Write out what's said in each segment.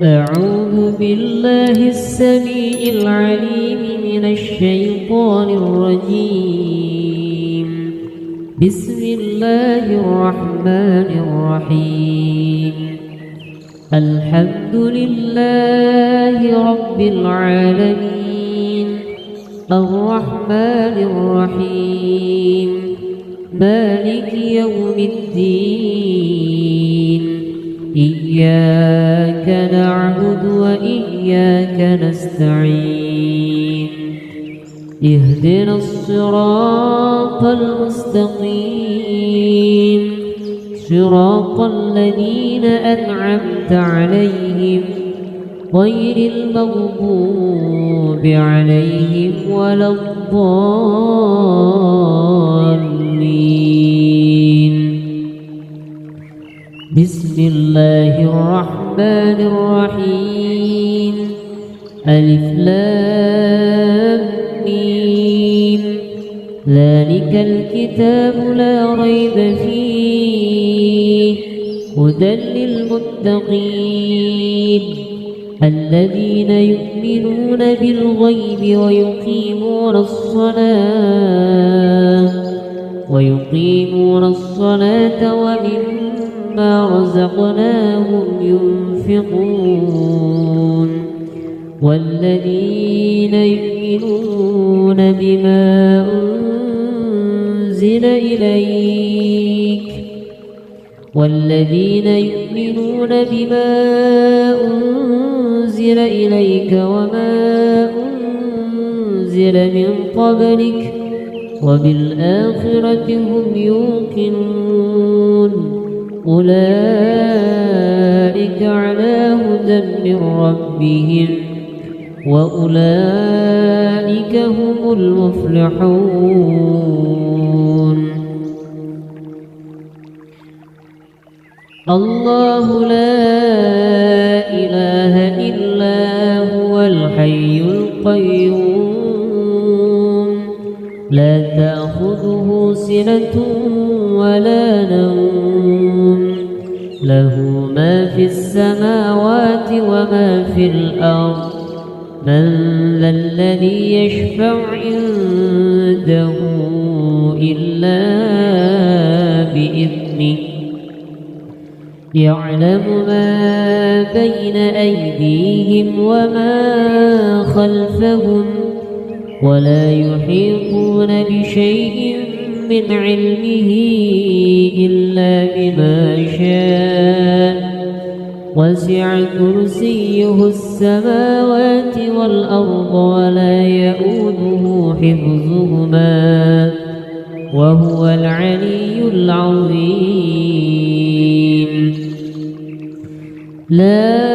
أعوذ بالله السميع العليم من الشيطان الرجيم. بسم الله الرحمن الرحيم. الحمد لله رب العالمين الرحمن الرحيم مالك يوم الدين. إياك نعبد وإياك نستعين. اهدنا الصراط المستقيم صراط الذين أنعمت عليهم غير المغضوب عليهم ولا الضالين. بسم الله الرحمن الرحيم. ألف لام ميم. ذلك الكتاب لا ريب فيه هدى للمتقين الذين يؤمنون بالغيب ويقيمون الصلاة ومما رزقناهم ينفقون والذين يؤمنون بما أنزل إليك وما أنزل من قبلك وبالآخرة هم يوقنون. أولئك على هدى من ربهم وأولئك هم المفلحون. الله لا إله إلا هو الحي القيوم لا تأخذه سنة ولا نوم له ما في السماوات وما في الأرض. من ذا الذي يشفع عنده إلا بإذنه يعلم ما بين أيديهم وما خلفهم ولا يحيطون بشيء من علمه إلا بما شاء. وسع كرسيه السماوات والأرض ولا يؤوده حفظهما وهو العلي العظيم. لا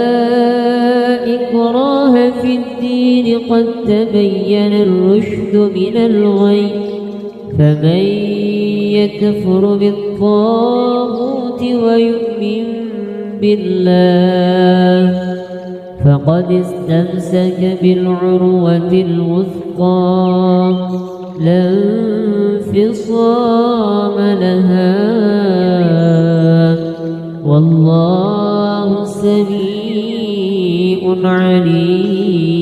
إكراه في الدين قد تبين الرشد من الغي. فمن يكفر بالطاغوت ويؤمن بالله فقد استمسك بالعروة الوثقى لا انفصام لها والله سميع عليم.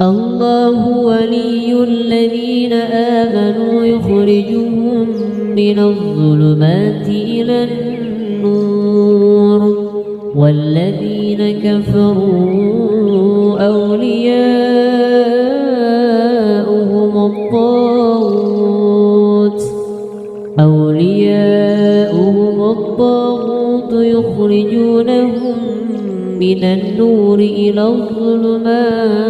الله ولي الذين آمنوا يخرجهم من الظلمات إلى النور والذين كفروا أولياؤهم الطاغوت يخرجونهم من النور إلى الظلمات.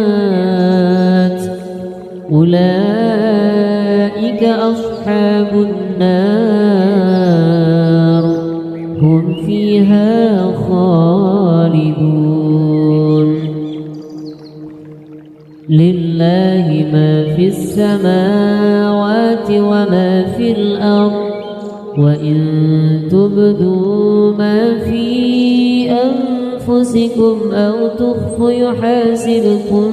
أولئك أصحاب النار هم فيها خالدون. لله ما في السماوات وما في الأرض وإن تبدوا ما في أنفسكم أو تخفوا يحاسبكم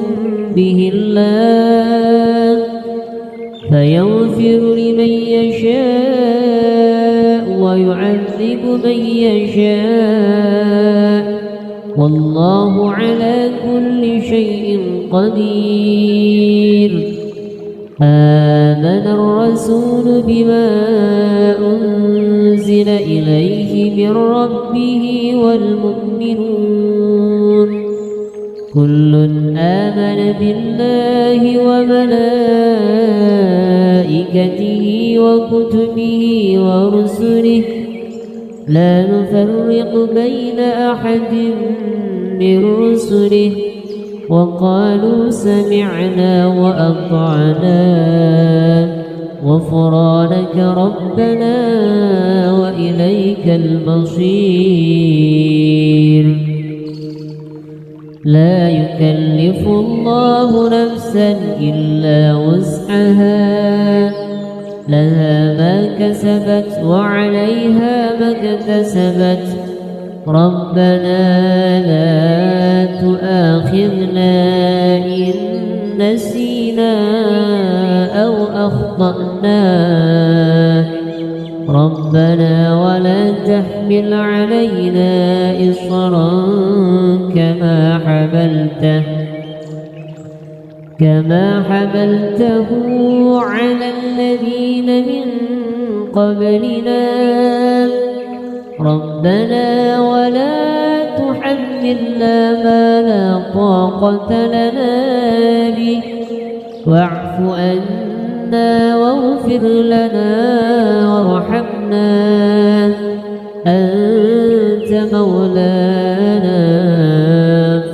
به الله فيغفر لمن يشاء ويعذب يعذب من يشاء والله على كل شيء قدير. آمن الرسول بما أنزل إليه من ربه والمؤمنون كل آمن بالله وملائكته وكتبه ورسله لا نفرق بين أحد من رسله وقالوا سمعنا وأطعنا غفرانك ربنا وإليك المصير. لا يكلف الله نفسا إلا وسعها لها ما كسبت وعليها ما اكتسبت ربنا لا تؤاخذنا إن نسينا أو أخطأنا ربنا ولا تحمل علينا إصرا كما حملته على الذين من قبلنا ربنا ولا تحملنا ما لا طاقة لنا به واعف عنا واغفر لنا وارحمنا أنت مولانا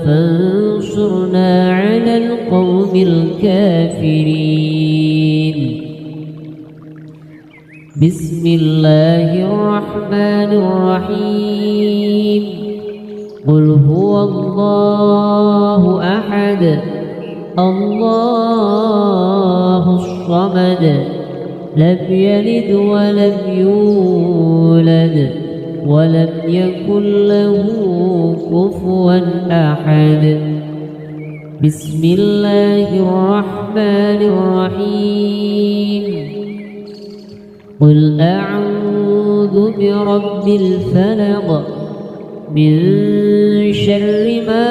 فانصرنا على القوم الكافرين. بسم الله الرحمن الرحيم. قل هو الله أحد الله الصمد لم يلد ولم يولد ولم يكن له كفوا أحد. بسم الله الرحمن الرحيم. قل أعوذ برب الفلق من شر ما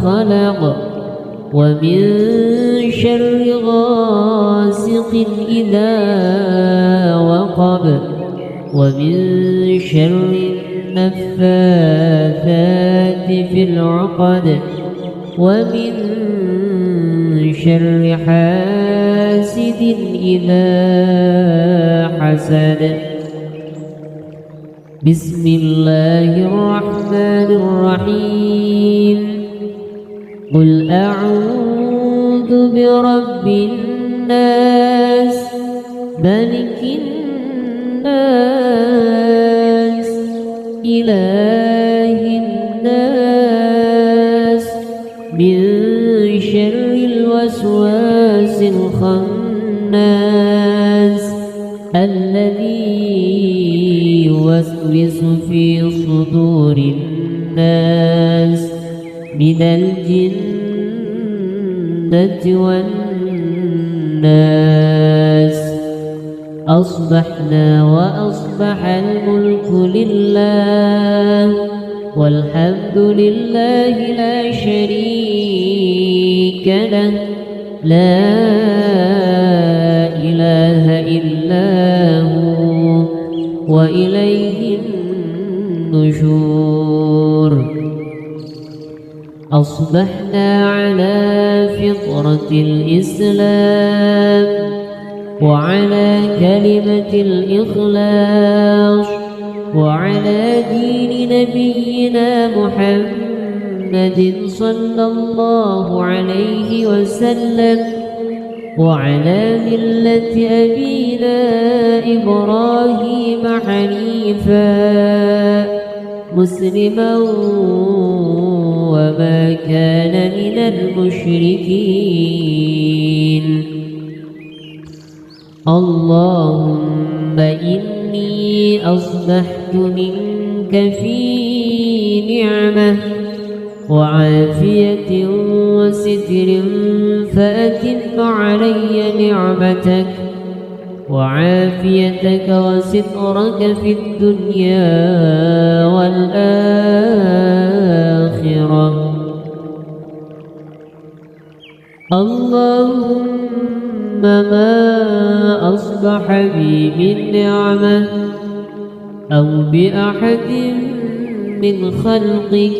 خلق ومن شر غاسق إذا وقب ومن شر النفاثات في العقد ومن شر حاسد إذا حسد. بسم الله الرحمن الرحيم. قل أعوذ برب الناس ملك الناس إله الناس من شر الوسواس الخناس الذي يوسوس في صدور الناس من الجنة والناس. أصبحنا وأصبح الملك لله والحمد لله لا شريك له لا إله إلا هو وإليه النشور. أصبحنا على فطرة الإسلام وعلى كلمة الإخلاص وعلى دين نبينا محمد صلى الله عليه وسلم وعلى ملة أبينا إبراهيم حنيفا مسلما وما كان من المشركين. اللهم إني أصبحت منك في نعمة وعافية وستر فأتم علي نعمتك وعافيتك وسترك في الدنيا والآخرة. اللهم ما أصبح بي من نعمة أو بأحد من خلقك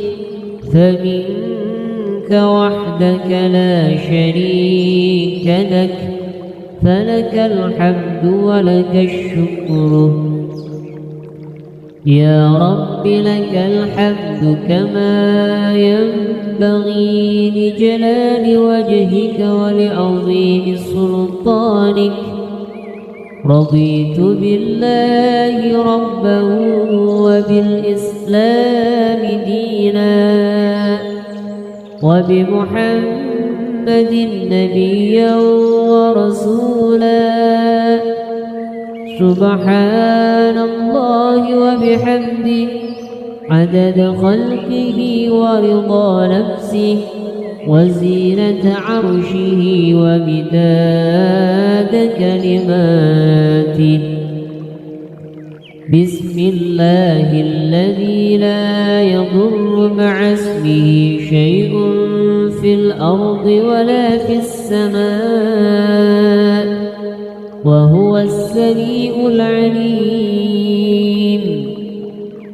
فمنك وحدك لا شريك لك، فلك الحمد ولك الشكر. يا رب لك الحمد كما ينبغي لجلال وجهك ولعظيم سلطانك. رضيت بالله ربا وبالإسلام دينا وبمحمد نبيا ورسولا. سبحان الله وبحمده عدد خلقه ورضا نفسه وزينة عرشه ومداد كلماته. بسم الله الذي لا يضر مع اسمه شيء في الأرض ولا في السماء وهو السميع العليم.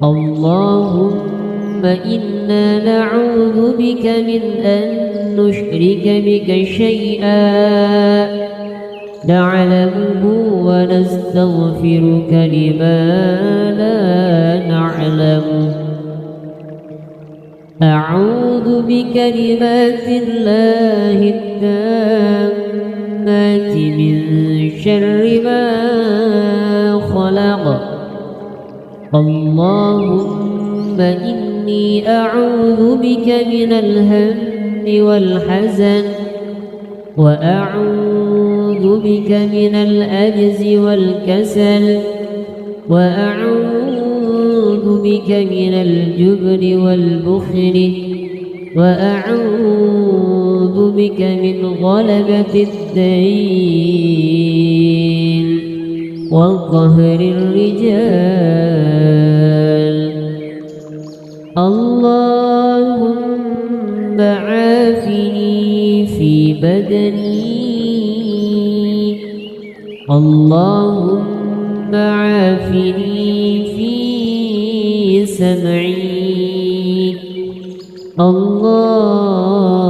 اللهم إنا نعوذ بك من أن نشرك بك شيئا نعلمه ونستغفرك لما لا نعلمه. أعوذ بكلمات الله التامات من شر ما خلق. اللهم إني أعوذ بك من الهم والحزن وأعوذ بك من العجز والكسل وأعوذ بك من الجبن والبخل وأعوذ بك من غلبة الدين وقهر الرجال. اللهم عافني في بدني. اللهم عافني في سمعي.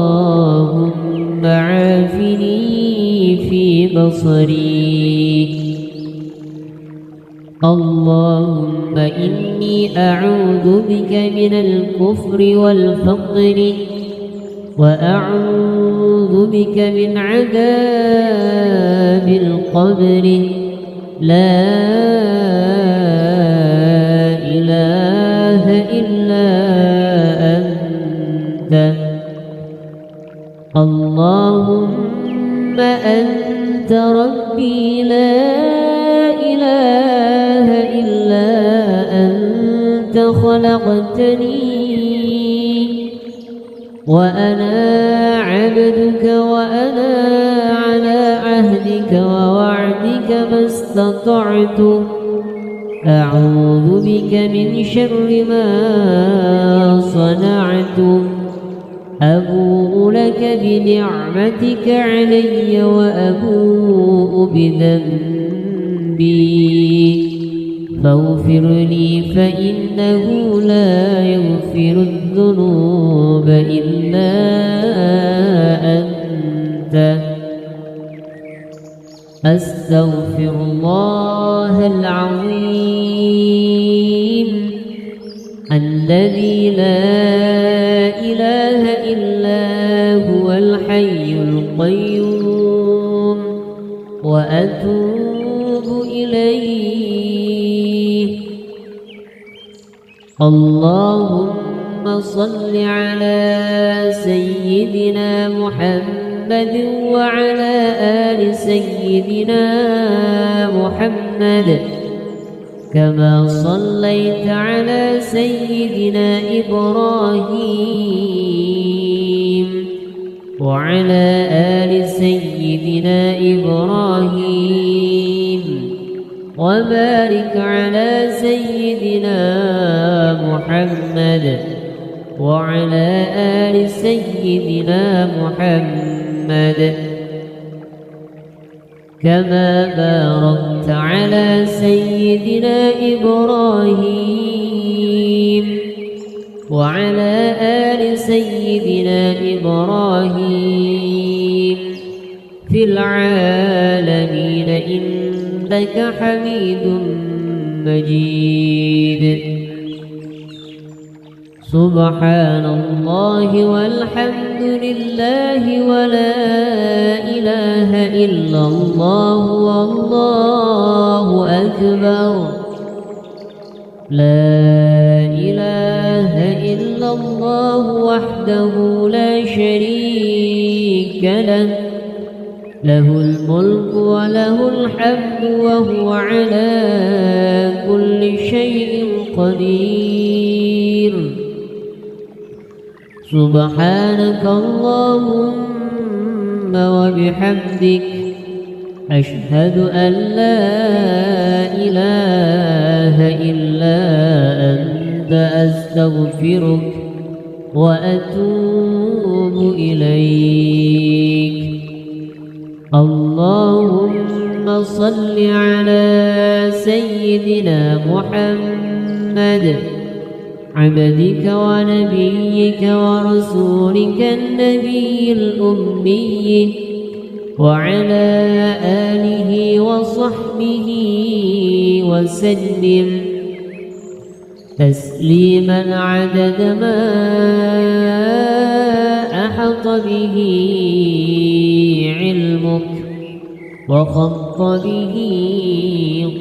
اللهم عافني في بصري. اللهم إني أعوذ بك من الكفر والفقر وأعوذ بك من عذاب القبر. لا إله إلا أنت. اللهم أنت ربي لا إله إلا أنت خلقتني وأنا عبدك وأنا على عهدك ووعدك ما استطعت. أعوذ بك من شر ما صنعت. أبوء لك بنعمتك علي وأبوء بذنبي فاغفر لي فإنه لا يغفر الذنوب إلا أنت. أستغفر الله العظيم الذي لا إله إلا هو الحي القيوم وأتوب إليه. اللهم صل على سيدنا محمد وعلى آل سيدنا محمد كما صليت على سيدنا إبراهيم وعلى آل سيدنا إبراهيم وبارك على سيدنا محمد وعلى آل سيدنا محمد كما باركت على سيدنا إبراهيم وعلى آل سيدنا إبراهيم في العالمين إنك حميد مجيد. سبحان الله والحمد لله ولا إله إلا الله والله أكبر. لا إله إلا الله وحده لا شريك له له الملك وله الحمد وهو على كل شيء قدير. سبحانك اللهم وبحمدك أشهد أن لا إله إلا أنت أستغفرك وأتوب إليك. اللهم صل على سيدنا محمد عبدك ونبيك ورسولك النبي الأمي وعلى آله وصحبه وسلم تسليما عدد ما أحط به علمك وخط به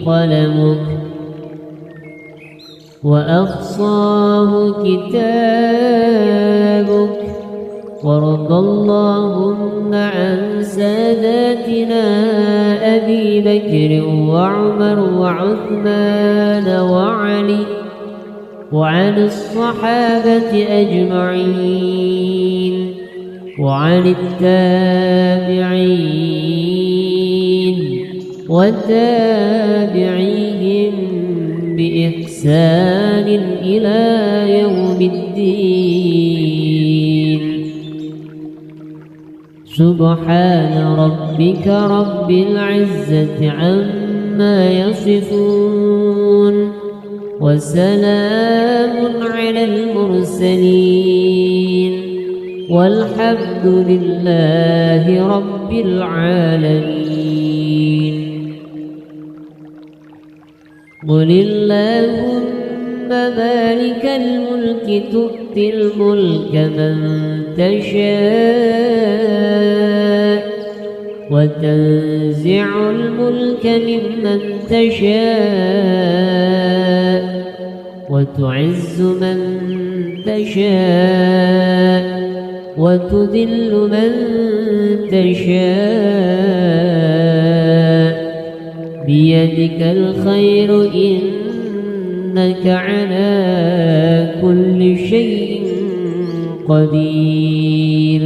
قلمك وأحصاه كتابك. وارض اللهم عن ساداتنا أبي بكر وعمر وعثمان وعلي وعن الصحابة أجمعين وعن التابعين وتابعيهم بإحسان إلى يوم الدين. سبحان ربك رب العزة عما يصفون وسلام على المرسلين والحمد لله رب العالمين. قل اللهم مالك الملك تؤتي الملك من تشاء وتنزع الملك ممن تشاء وتعز من تشاء وتذل من تشاء بيدك الخير إنك على كل شيء قدير.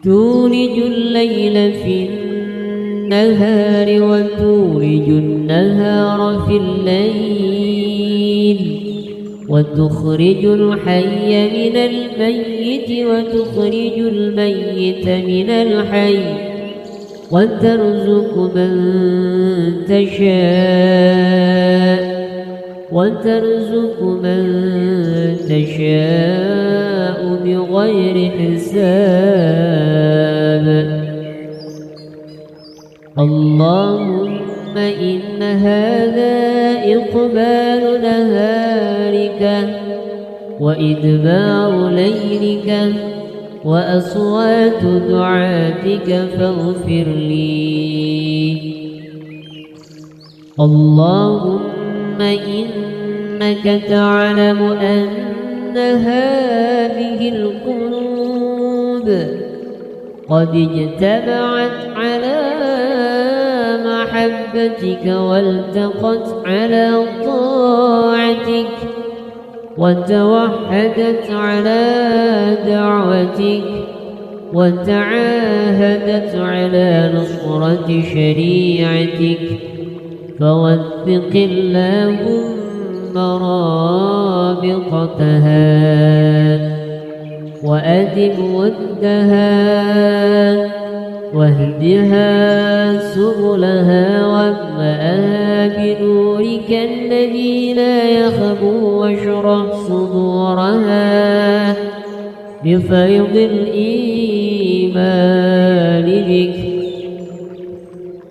تولج الليل في النهار وتولج النهار في الليل وتخرج الحي من الميت وتخرج الميت من الحي وترزق من تشاء بغير حساب. اللهم إن هذا إقبال نهارك وإدبار ليلك وأصوات دعاتك فاغفر لي. اللهم إنك تعلم أن هذه القلوب قد اجتمعت على محبتك والتقت على طاعتك وتوحدت على دعوتك وتعاهدت على نصرة شريعتك، فوثق اللهم رابطتها وأدم ودها واهدها سبلها واملأها بنورك الذي لا يخبو، واشرح صدورها بفيض الإيمان بك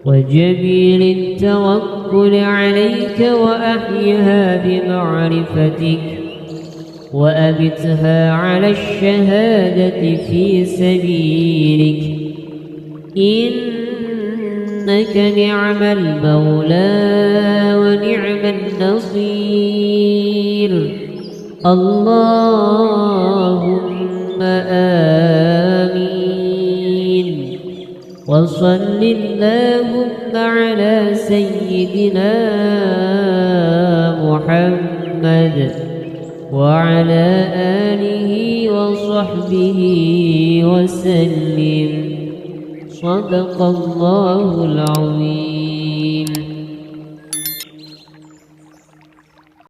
وجميل التوكل عليك، وأحيها بمعرفتك وأبتها على الشهادة في سبيلك، إنك نعم المولى ونعم النصير. اللهم آمين. وصل اللهم على سيدنا محمد وعلى آله وصحبه وسلم. صدق الله العظيم.